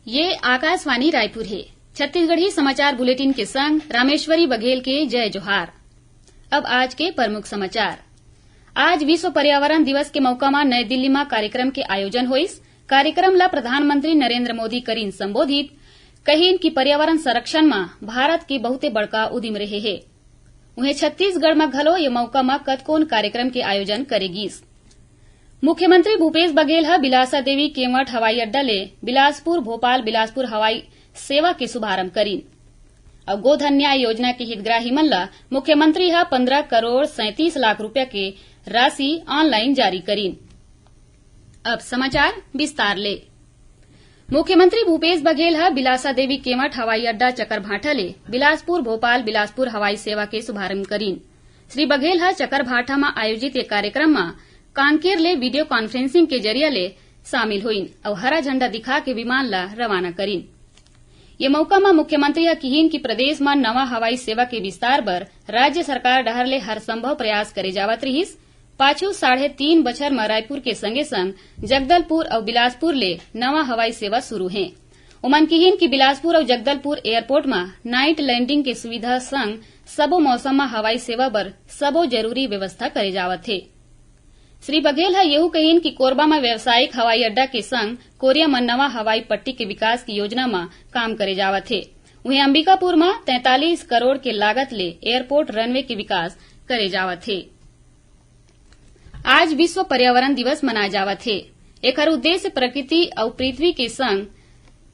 ये आकाशवाणी रायपुर है। छत्तीसगढ़ी समाचार बुलेटिन के संग रामेश्वरी बघेल के जय जोहार। अब आज के प्रमुख समाचार। आज विश्व पर्यावरण दिवस के मौका में नई दिल्ली में कार्यक्रम के आयोजन होइस। कार्यक्रम ला प्रधानमंत्री नरेंद्र मोदी करीन संबोधित, कहीन कि पर्यावरण संरक्षण में भारत के बहुते बड़का उदिम रहे है। उन्हें छत्तीसगढ़ में घलो ये मौका में कतकोन कार्यक्रम के आयोजन करेगीस। मुख्यमंत्री भूपेश बघेल ह बिलासा देवी केवट हवाई अड्डा ले बिलासपुर भोपाल बिलासपुर हवाई सेवा के शुभारंभ करीन। अब गोधन न्याय योजना के हितग्राही मन ला मुख्यमंत्री ह 15 करोड़ 37 लाख रुपया के राशि ऑनलाइन जारी करीन। अब समाचार विस्तार ले। मुख्यमंत्री भूपेश बघेल ह बिलासा देवी केवट हवाई अड्डा चकरभाठा ले बिलासपुर भोपाल बिलासपुर हवाई सेवा के शुभारंभ करीन। श्री बघेल ह चकरभाठा में आयोजित एक कार्यक्रम में कांकेर ले वीडियो कॉन्फ्रेंसिंग के जरिया ले शामिल हुईन और हरा झंडा दिखा के विमान ला रवाना करीन। ये मौका में मुख्यमंत्री ह कहीन कि प्रदेश में नवा हवाई सेवा के विस्तार बर राज्य सरकार डहर ले हर संभव प्रयास करे जावत रहीस। पाछू 3.5 बछर में रायपुर के संगे संग जगदलपुर और बिलासपुर ले नवा हवाई सेवा शुरू है। उमन कहीन कि बिलासपुर और जगदलपुर एयरपोर्ट में नाइट लैंडिंग के सुविधा संग सबो मौसम में हवाई सेवा बर सबो जरूरी व्यवस्था करे जावत है। श्री बघेल है येहू कहीन कि कोरबा में व्यावसायिक हवाई अड्डा के संग कोरिया में नवा हवाई पट्टी के विकास की योजना में काम करे जावत है। वहीं अंबिकापुर में 43 करोड़ के लागत ले एयरपोर्ट रनवे के विकास करे जावत है। आज विश्व पर्यावरण दिवस मनाया जावत है। एकर उद्देश्य प्रकृति और पृथ्वी के संग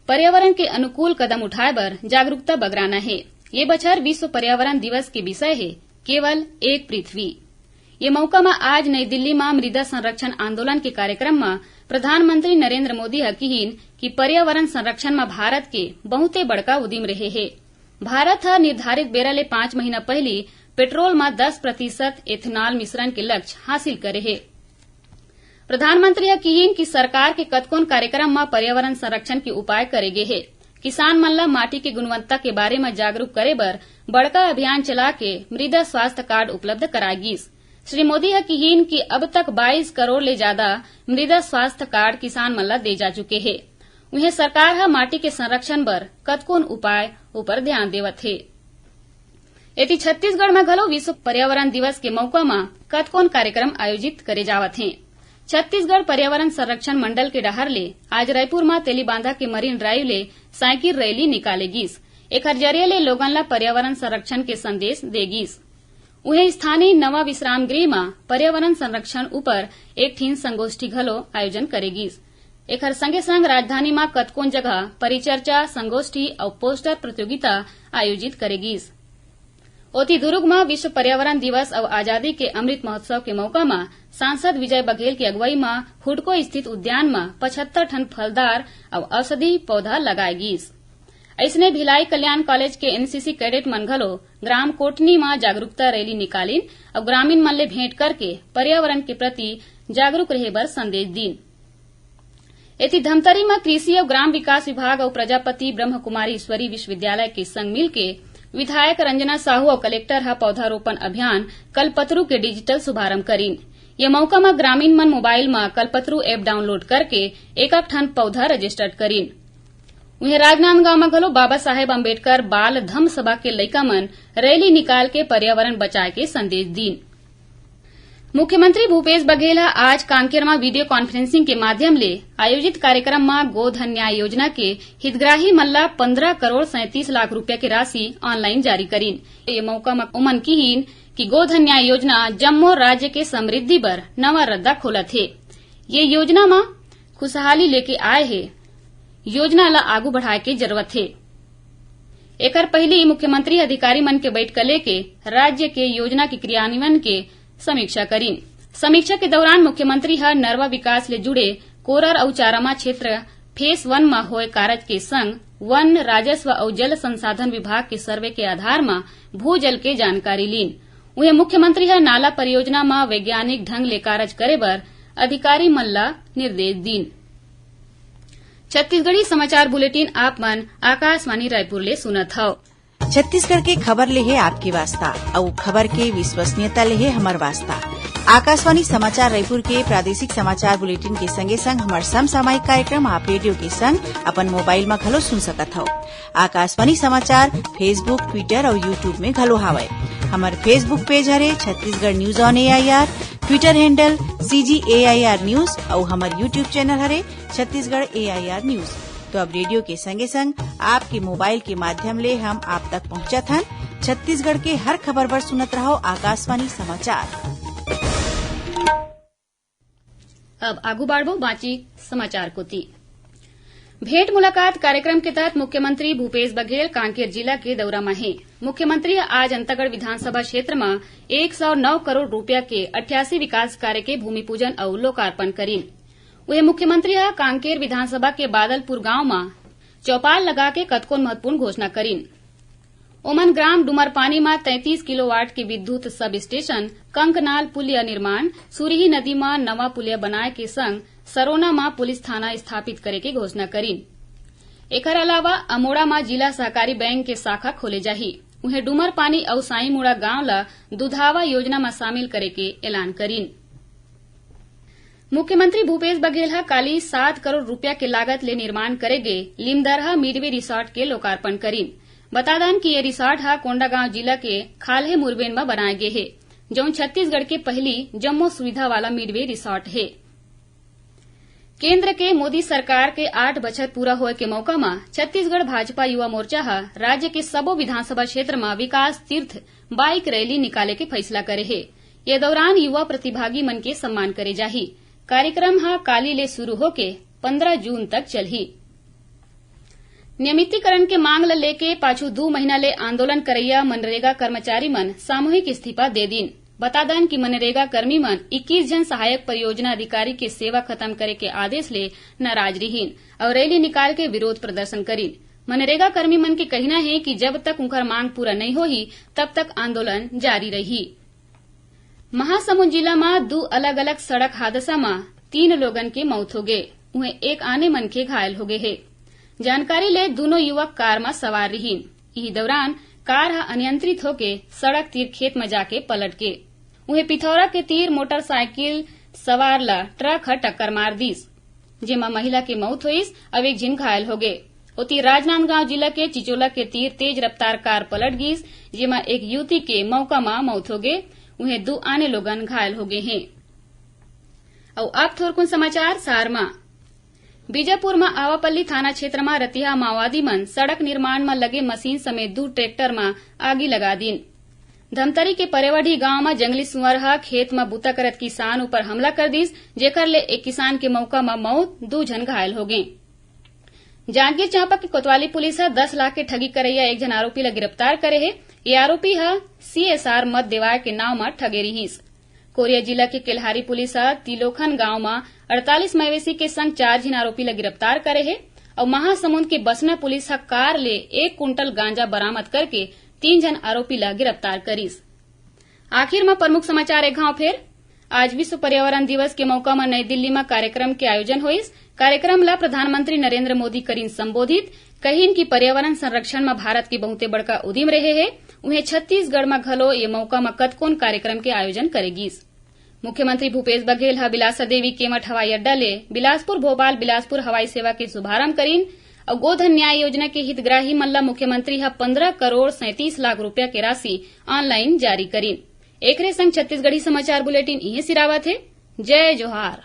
पर्यावरण के अनुकूल कदम उठाए बर जागरूकता बगराना है। ये बछर विश्व पर्यावरण दिवस के विषय है केवल एक पृथ्वी। ये मौका में आज नई दिल्ली में मृदा संरक्षण आंदोलन के कार्यक्रम में प्रधानमंत्री नरेंद्र मोदी कहीन कि पर्यावरण संरक्षण में भारत के बहुते बड़का उदिम रहे है। भारत ह निर्धारित बेरा ले 5 महीना पहले पेट्रोल में 10% एथेनॉल मिश्रण के लक्ष्य हासिल करे है। प्रधानमंत्री कहीन कि सरकार के कतकोन कार्यक्रम में पर्यावरण संरक्षण के उपाय करेगे है। किसान मन ला माटी के गुणवत्ता के बारे में जागरूक करे बर बड़का अभियान चला के मृदा स्वास्थ्य कार्ड उपलब्ध कराएगीस। श्री मोदी कहीन कि अब तक 22 करोड़ ले ज्यादा मृदा स्वास्थ्य कार्ड किसान मन ला दे जा चुके है। उन्हें सरकार ह माटी के संरक्षण बर कतकोन उपाय ऊपर ध्यान देवत है। यदि छत्तीसगढ़ में घलो विश्व पर्यावरण दिवस के मौका में कतकोन कार्यक्रम आयोजित करे जावत है। छत्तीसगढ़ पर्यावरण संरक्षण मंडल के डहर ले आज रायपुर में तेलीबांधा के मरीन ड्राइव ले साइकिल रैली निकालेगीस। एकर जरिए ले लोगन ला पर्यावरण संरक्षण के संदेश देगीस। उन्हें स्थानीय नवा विश्राम गृह में पर्यावरण संरक्षण ऊपर एक ठीन संगोष्ठी घलो आयोजन करेगीस। एकर संगे संग राजधानी में कतकोन जगह परिचर्चा संगोष्ठी और पोस्टर प्रतियोगिता आयोजित करेगीस। ओती दुर्ग में विश्व पर्यावरण दिवस और आजादी के अमृत महोत्सव के मौका में सांसद विजय बघेल की अगुवाई में हुडको स्थित उद्यान में 75 टन फलदार और औषधि पौधा लगाएगीस। ऐसने भिलाई कल्याण कॉलेज के एनसीसी कैडेट मन घलो ग्राम कोटनी में जागरूकता रैली निकालीन और ग्रामीण मन ले भेंट करके पर्यावरण के प्रति जागरूक रहे बर संदेश दीन। एथी धमतरी में कृषि और ग्राम विकास विभाग और प्रजापति ब्रह्म कुमारी ईश्वरी विश्वविद्यालय के संग मिलके विधायक रंजना साहू और कलेक्टर ह पौधारोपण अभियान कल्पतरू के डिजिटल शुभारंभ करीन। ये मौका में ग्रामीण मन मोबाइल में कल्पतरू एप डाउनलोड करके एक ठन पौधा रजिस्टर्ड करीन। उन्हें राजनांदगांव में घलो बाबा साहेब अम्बेडकर बाल धम्म सभा के लइका मन रैली निकाल के पर्यावरण बचाए के संदेश दीन। मुख्यमंत्री भूपेश बघेल आज कांकेर में वीडियो कॉन्फ्रेंसिंग के माध्यम ले आयोजित कार्यक्रम में गोधन न्याय योजना के हितग्राही मन ला 15 करोड़ 37 लाख रुपया की राशि ऑनलाइन जारी करीन। ये मौका में उमन कहीन कि गोधन न्याय योजना जम्मो राज्य के समृद्धि बर नवा रद्दा खोलत है। ये योजना में खुशहाली लेके आए है। योजना ला आगू बढ़ाए के जरूरत है। एकर पहले मुख्यमंत्री अधिकारी मन के बैठक लेके राज्य के योजना के क्रियान्वयन के समीक्षा करीन। समीक्षा के दौरान मुख्यमंत्री नरवा विकास ले जुड़े कोरर और चारामा क्षेत्र फेस 1 में होए कार्य के संग वन राजस्व और जल संसाधन विभाग के सर्वे के आधार में भूजल के जानकारी लीन। उन्हें मुख्यमंत्री नाला परियोजना में वैज्ञानिक ढंग ले कार्य करे बर अधिकारी मन ला निर्देश दीन। छत्तीसगढ़ी समाचार बुलेटिन आप मन आकाशवाणी रायपुर ले सुनत हव। छत्तीसगढ़ के खबर ले है आपकी वास्ता और खबर के विश्वसनीयता ले है हमर वास्ता। आकाशवाणी समाचार रायपुर के प्रादेशिक समाचार बुलेटिन के संगे संग हमार समसामयिक कार्यक्रम आप रेडियो के संग अपन मोबाइल में घलो सुन सकत हव। आकाशवाणी समाचार फेसबुक, ट्विटर और यूट्यूब में घलो हावय। हमार फेसबुक पेज हरे Chhattisgarh news on AIR, Twitter handle CGAIR news और हमार यूट्यूब चैनल हरे छत्तीसगढ़ AIR न्यूज। तो अब रेडियो के संगे संग आपके मोबाइल के माध्यम ले हम आप तक पहुंचत हन। छत्तीसगढ़ के हर खबर पर सुनत रहो आकाशवाणी समाचार। अब आगू बाढ़बो बाँची समाचार कोती। भेंट मुलाकात कार्यक्रम के तहत मुख्यमंत्री भूपेश बघेल कांकेर जिला के दौरा में हैं। मुख्यमंत्री आज अंतागढ़ विधानसभा क्षेत्र में 109 करोड़ रूपया के 88 विकास कार्य के भूमि पूजन और लोकार्पण करीन। वही मुख्यमंत्री कांकेर विधानसभा के बादलपुर गांव में चौपाल लगा के कतको महत्वपूर्ण घोषणा करीन। ओमन ग्राम डुमरपानी में 33 किलोवाट के विद्युत सब स्टेशन, कंकनाल पुलिया निर्माण, सुरही नदी में नवा पुलिया बनाए के संग सरोना में पुलिस थाना स्थापित करे के घोषणा करीन। एकर अलावा अमोड़ा में जिला सहकारी बैंक के शाखा खोले जाही। उन्हें डुमरपानी और साईमुड़ा गांव ला दुधावा योजना में शामिल करे के ऐलान करीन। मुख्यमंत्री भूपेश बघेल काली 7 करोड़ रूपया के लागत ले निर्माण करेगे लिमदरहा मिडवे रिसोर्ट के लोकार्पण करीन। बता दें कि ये रिसोर्ट कोंडागांव जिला के खाल्हे मुरबेन में बनाए गए है, जो छत्तीसगढ़ के पहली जम्मो सुविधा वाला मिडवे रिसोर्ट है। केंद्र के मोदी सरकार के 8 बछर पूरा होए के मौका में छत्तीसगढ़ भाजपा युवा मोर्चा राज्य के सबो विधानसभा क्षेत्र में विकास तीर्थ बाइक रैली निकाले के फैसला करे है। ये दौरान युवा प्रतिभागी मन के सम्मान करे जाही। कार्यक्रम काली ले शुरू होके 15 जून तक चलही। नियमितीकरण के मांग ल लेके पाछू 2 महीना ले आंदोलन करैया मनरेगा कर्मचारी मन सामूहिक इस्तीफा दे दीन। बता दें कि मनरेगा कर्मी मन 21 जन सहायक परियोजना अधिकारी के सेवा खत्म करे के आदेश ले नाराज रहीन और रैली निकाल के विरोध प्रदर्शन करीन। मनरेगा कर्मी मन के कहना है कि जब तक उनकर मांग पूरा नहीं होही तब तक आंदोलन जारी रही। महासमुंद जिला में 2 अलग अलग सड़क हादसा में 3 लोगन के मौत हो गए, उन्हें एक आने मन के घायल हो गए है। जानकारी ले दोनों युवक कार में सवार रहीन। इसी दौरान कार अनियंत्रित होके सड़क तीर खेत में जाके पलट के उन्हें पिथौरा के तीर मोटरसाइकिल सवार ला ट्रक टक्कर मार दीस, जेमा महिला के मौत हुईस और एक जिन घायल हो गए। ओती राजनांदगांव जिला के चिचोला के तीर तेज रफ्तार कार पलट गईस, जेमा एक युवती के मौका में मौत हो गए, उन्हें 2 आने लोगन घायल हो गए हैं। और अब थोरकुन समाचार सार में। बीजापुर में आवापल्ली थाना क्षेत्र में रतिहा माओवादी मन सड़क निर्माण में लगे मशीन समेत 2 ट्रैक्टर में आगी लगा दीन। धमतरी के परेवाड़ी गांव में जंगली सुअर खेत में बूता करत किसान ऊपर हमला कर दीस, जेकर ले एक किसान के मौका में मौत, 2 जन घायल हो गए। जांजगीर चांपा की कोतवाली पुलिस 10 लाख के ठगी करैया एक जन आरोपी ला गिरफ्तार करे है। ये आरोपी CSR मत देवाय के नाव में ठगे रहीस। कोरिया जिला के केल्हारी पुलिस तिलोखन गांव में 48 मवेशी के संग 4 जन आरोपी ला गिरफ्तार करे है और महासमुंद के बसना पुलिस कार ले 1 कुंटल गांजा बरामद करके 3 जन आरोपी ला गिरफ्तार करीस। आखिर में प्रमुख समाचार एक घाव फेर। आज विश्व पर्यावरण दिवस के मौका में नई दिल्ली में कार्यक्रम के आयोजन हुईस। कार्यक्रम ला प्रधानमंत्री नरेंद्र मोदी करीन संबोधित, कहीन की पर्यावरण संरक्षण में भारत के बहुते बड़का उद्यम रहे है। उन्हें छत्तीसगढ़ में घलो ये मौका में कतकोन कार्यक्रम के आयोजन करेगीस। मुख्यमंत्री भूपेश बघेल बिलासा देवी केमठ हवाई अड्डा ले बिलासपुर भोपाल बिलासपुर हवाई सेवा के शुभारंभ करीन और गोधन न्याय योजना के हितग्राही मन ला मुख्यमंत्री 15 करोड़ 37 लाख रूपया के राशि ऑनलाइन जारी करीन। एकरे संग छत्तीसगढ़ी समाचार बुलेटिन इहे सिरावत है। जय जोहार।